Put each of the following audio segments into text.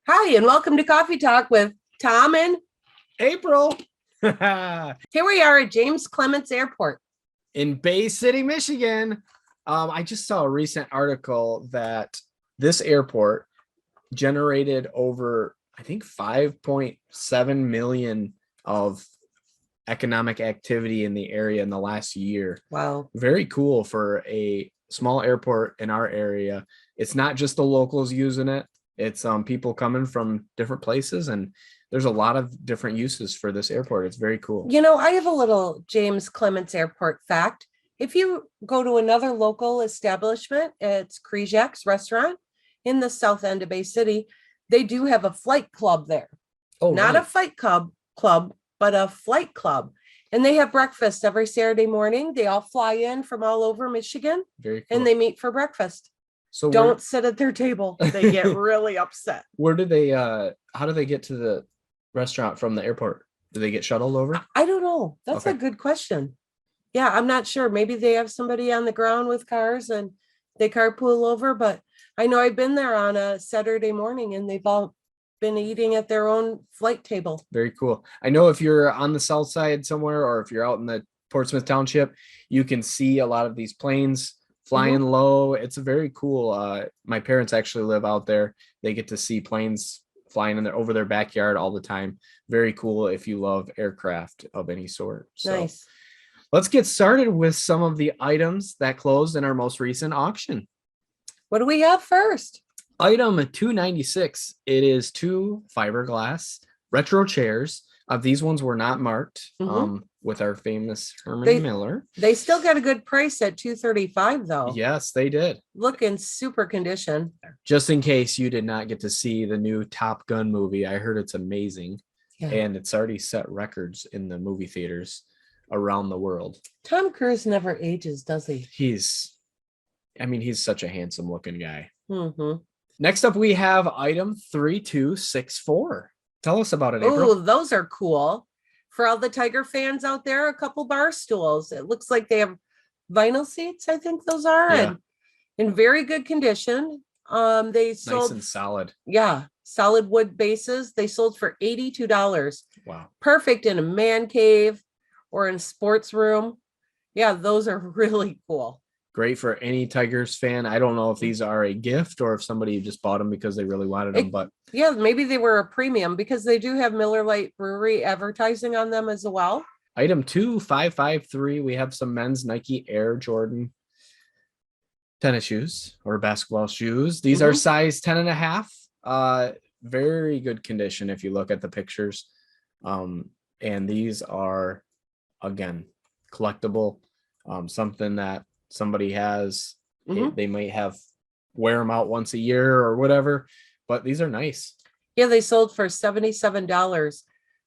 Hi, and welcome to Coffee Talk with Tom and April. here we are at James Clemens Airport. In Bay City, Michigan. I just saw a recent article that this airport generated over, I think, 5.7 million of economic activity in the area in the last year. Wow. Very cool for a small airport in our area. It's not just the locals using it. It's people coming from different places, and there's a lot of different uses for this airport. It's very cool. You know, I have a little James Clemens Airport fact. If you go to another local establishment, it's Krizak's restaurant in the south end of Bay City. They do have a flight club there. Not a fight club, but a flight club. And they have breakfast every Saturday morning. They all fly in from all over Michigan. Very cool. And they meet for breakfast. So don't sit at their table. They get really upset. Where do they how do they get to the restaurant from the airport? Do they get shuttled over? I don't know. That's a good question. Yeah, I'm not sure. Maybe they have somebody on the ground with cars and they carpool over, but I know I've been there on a Saturday morning and they've all been eating at their own flight table. Very cool. I know if you're on the south side somewhere or if you're out in the Portsmouth Township, you can see a lot of these planes flying low. It's a very cool. My parents actually live out there. They get to see planes flying in there over their backyard all the time. Very cool if you love aircraft of any sort. So nice. Let's get started with some of the items that closed in our most recent auction. What do we have first? Item 296. It is 2 fiberglass retro chairs. These ones were not marked with our famous Herman Miller. They still got a good price at $235 though. Yes, they did. Look in super condition. Just in case you did not get to see the new Top Gun movie, I heard it's amazing. Yeah. And it's already set records in the movie theaters around the world. Tom Cruise never ages, does he? He's such a handsome looking guy. Next up, we have item 3264. Tell us about it, April. Oh, those are cool. For all the Tiger fans out there, a couple bar stools. It looks like they have vinyl seats, I think those are, and in very good condition. They sold nice and solid. Yeah, solid wood bases. They sold for $82. Wow. Perfect in a man cave or in a sports room. Yeah, those are really cool. Great for any Tigers fan. I don't know if these are a gift or if somebody just bought them because they really wanted them, but yeah, maybe they were a premium because they do have Miller Lite Brewery advertising on them as well. Item 2553, we have some men's Nike Air Jordan tennis shoes or basketball shoes. These are size 10.5. Very good condition if you look at the pictures. And these are, again, collectible, something that somebody has. They might have wear them out once a year or whatever, but these are nice. Yeah, they sold for $77.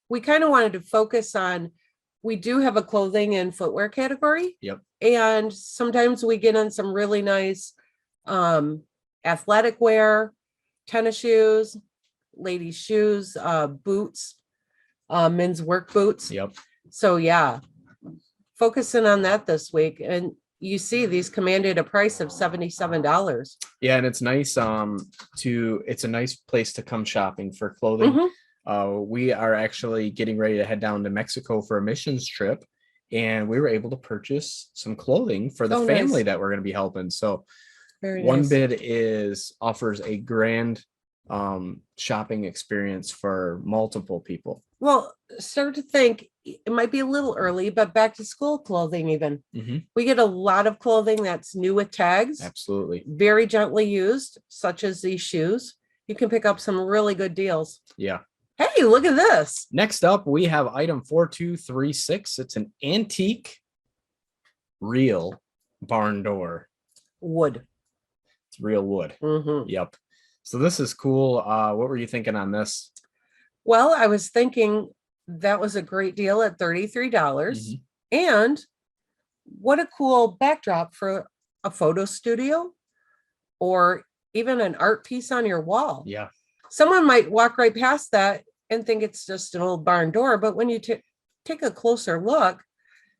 We kind of wanted to focus on, we do have a clothing and footwear category. Yep. And sometimes we get in some really nice athletic wear, tennis shoes, ladies shoes, boots, men's work boots. Yep. So yeah, focusing on that this week. And you see these commanded a price of $77. Yeah, and it's nice it's a nice place to come shopping for clothing. We are actually getting ready to head down to Mexico for a missions trip, and we were able to purchase some clothing for the family that we're going to be helping. So one bid offers a grand shopping experience for multiple people. Well, start to think it might be a little early, but back to school clothing, even we get a lot of clothing that's new with tags. Absolutely. Very gently used, such as these shoes. You can pick up some really good deals. Yeah. Hey, look at this. Next up, we have item 4236. It's an antique real barn door. Wood. It's real wood. Yep. So this is cool. What were you thinking on this? Well, I was thinking that was a great deal at $33. And what a cool backdrop for a photo studio or even an art piece on your wall. Yeah. Someone might walk right past that and think it's just an old barn door. But when you take a closer look,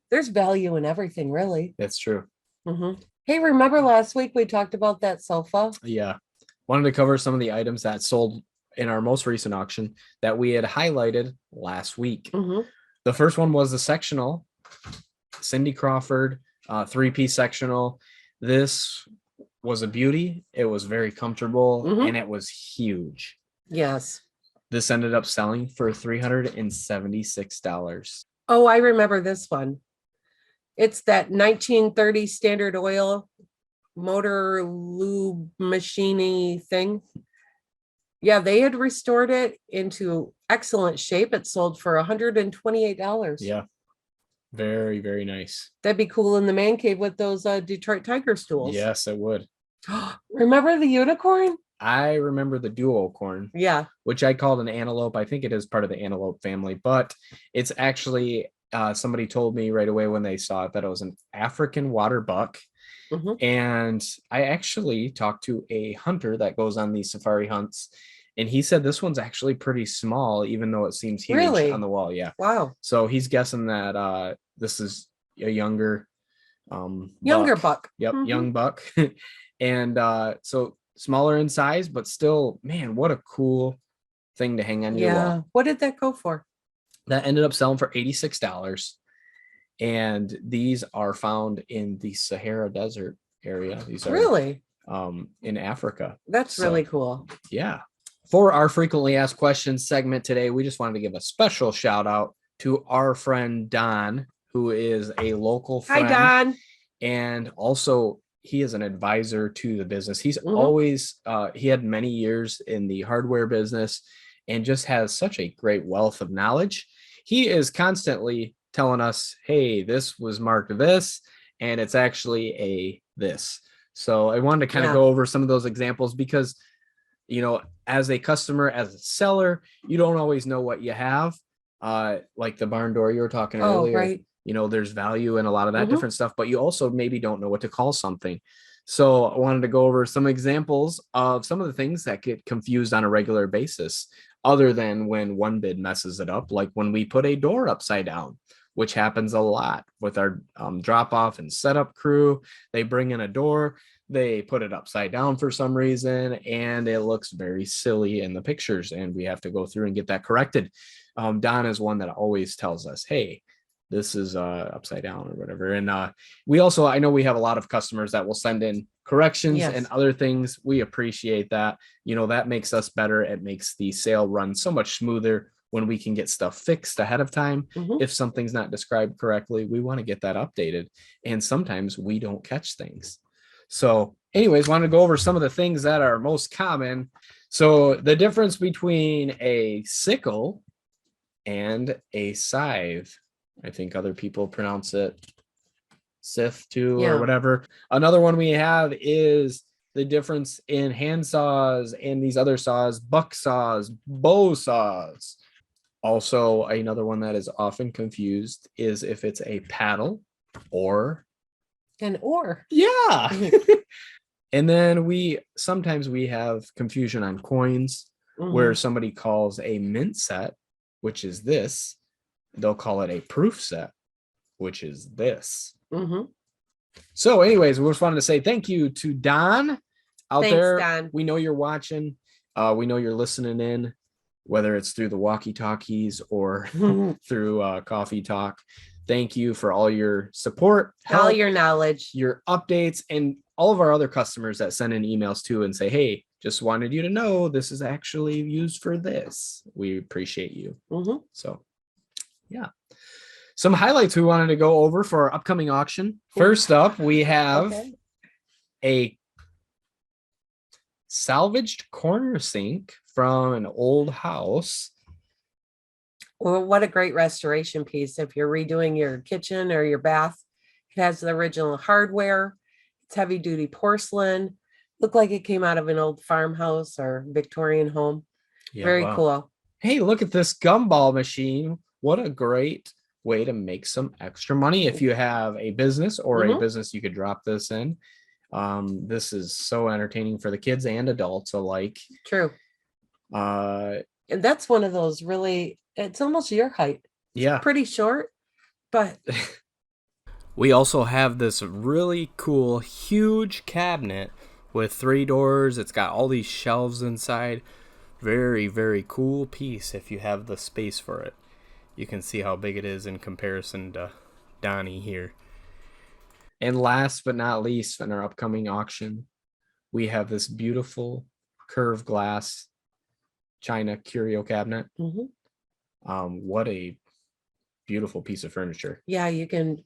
there's value in everything, really. That's true. Hey, remember last week we talked about that sofa? Yeah. Wanted to cover some of the items that sold in our most recent auction that we had highlighted last week. Mhm. The first one was the sectional, Cindy Crawford, 3-piece sectional. This was a beauty. It was very comfortable Mhm. and it was huge. Yes. This ended up selling for $376. Oh, I remember this one. It's that 1930 Standard Oil motor lube machiney thing. Yeah, they had restored it into excellent shape. It sold for $128. Yeah, very, very nice. That'd be cool in the man cave with those Detroit Tiger stools. Yes, it would. Remember the unicorn? I remember the duo corn, Yeah. which I called an antelope. I think it is part of the antelope family, but it's actually somebody told me right away when they saw it that it was an African water buck. Mhm. And I actually talked to a hunter that goes on these safari hunts, and he said this one's actually pretty small, even though it seems huge Really? on the wall. Yeah. Wow. So he's guessing that this is a younger buck. Yep, Mhm. young buck. And so smaller in size, but still, man, what a cool thing to hang on your Yeah. wall. What did that go for? That ended up selling for $86. And these are found in the Sahara Desert area. These are Really? in Africa. That's really cool. Yeah. For our frequently asked questions segment today, we just wanted to give a special shout out to our friend Don, who is a local friend. Hi, Don. And also he is an advisor to the business. He's Mhm. always he had many years in the hardware business and just has such a great wealth of knowledge. He is constantly telling us, hey, this was marked this, and it's actually a this. So I wanted to kind of go over some of those examples because, you know, as a customer, as a seller, you don't always know what you have. Like the barn door you were talking earlier. Right. You know, there's value in a lot of that Mhm. different stuff, but you also maybe don't know what to call something. So I wanted to go over some examples of some of the things that get confused on a regular basis, other than when one bid messes it up, like when we put a door upside down, which happens a lot with our drop off and setup crew. They bring in a door, they put it upside down for some reason, and it looks very silly in the pictures, and we have to go through and get that corrected. Don is one that always tells us, hey, this is upside down or whatever. And we also, I know we have a lot of customers that will send in corrections and other things. We appreciate that. You know, that makes us better. It makes the sale run so much smoother when we can get stuff fixed ahead of time. Mhm. If something's not described correctly, we want to get that updated. And sometimes we don't catch things. So anyways, want to go over some of the things that are most common. So the difference between a sickle and a scythe. I think other people pronounce it scythe too, or whatever. Another one we have is the difference in hand saws and these other saws, buck saws, bow saws. Also, another one that is often confused is if it's a paddle or an oar. Yeah. And then sometimes we have confusion on coins where somebody calls a mint set, which is this. They'll call it a proof set, which is this. So anyways, we just wanted to say thank you to Don out there. Don. We know you're watching. We know you're listening in, whether it's through the walkie-talkies or through coffee talk. Thank you for all your support, all your knowledge, your updates, and all of our other customers that send in emails too and say, hey, just wanted you to know this is actually used for this. We appreciate you. So yeah. Some highlights we wanted to go over for our upcoming auction. First up, we have a salvaged corner sink from an old house. Well, what a great restoration piece. If you're redoing your kitchen or your bath, it has the original hardware. It's heavy duty porcelain. Looked like it came out of an old farmhouse or Victorian home. Yeah, very cool. Hey, look at this gumball machine. What a great way to make some extra money. If you have a business or a business, you could drop this in. This is so entertaining for the kids and adults alike. True. And that's one of those really, it's almost your height. Yeah. It's pretty short, but. We also have this really cool, huge cabinet with 3 doors. It's got all these shelves inside. Very, very cool piece if you have the space for it. You can see how big it is in comparison to Donnie here. And last but not least, in our upcoming auction, we have this beautiful curved glass China curio cabinet. What a beautiful piece of furniture. Yeah, you can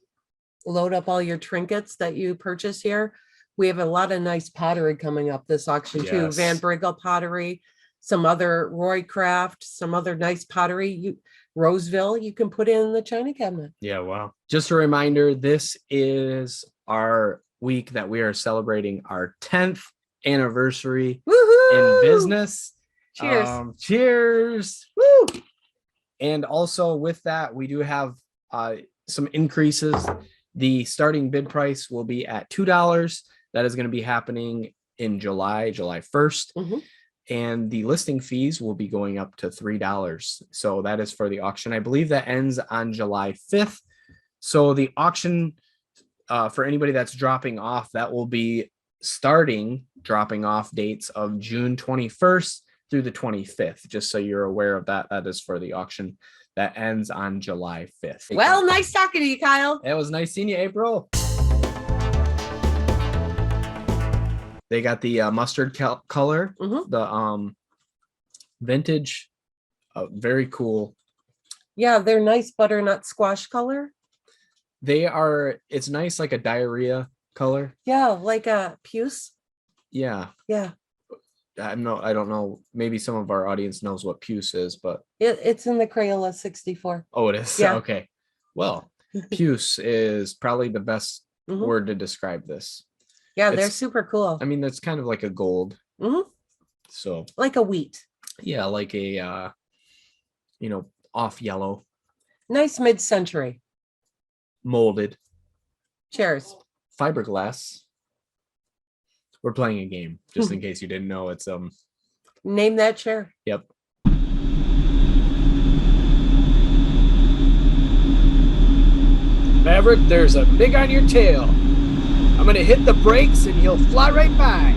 load up all your trinkets that you purchase here. We have a lot of nice pottery coming up this auction too. Yes. Van Brigel pottery, some other Roy Craft, some other nice pottery. Roseville, you can put in the China cabinet. Yeah, wow. Just a reminder, this is our week that we are celebrating our 10th anniversary Woohoo! in business. Cheers. Cheers. Woo! And also with that, we do have some increases. The starting bid price will be at $2. That is going to be happening in July 1st. And the listing fees will be going up to $3. So that is for the auction. I believe that ends on July 5th. So the auction for anybody that's dropping off, that will be starting dropping off dates of June 21st through the 25th. Just so you're aware of that. That is for the auction that ends on July 5th. Well, nice talking to you, Kyle. It was nice seeing you, April. They got the mustard color, the vintage, very cool. Yeah, they're nice butternut squash color. They are, it's nice, like a diarrhea color. Yeah, like a puce. Yeah. Yeah. I don't know. Maybe some of our audience knows what puce is, but it's in the Crayola 64. Oh, it is? Yeah. Okay. Well, puce is probably the best word to describe this. Yeah, they're super cool. I mean, that's kind of like a gold. So like a wheat. Yeah, like a off yellow. Nice mid-century. Molded. Cheers. Fiberglass. We're playing a game, just in case you didn't know. It's Name that chair. Yep. Maverick, there's a big on your tail. I'm gonna hit the brakes and you'll fly right by.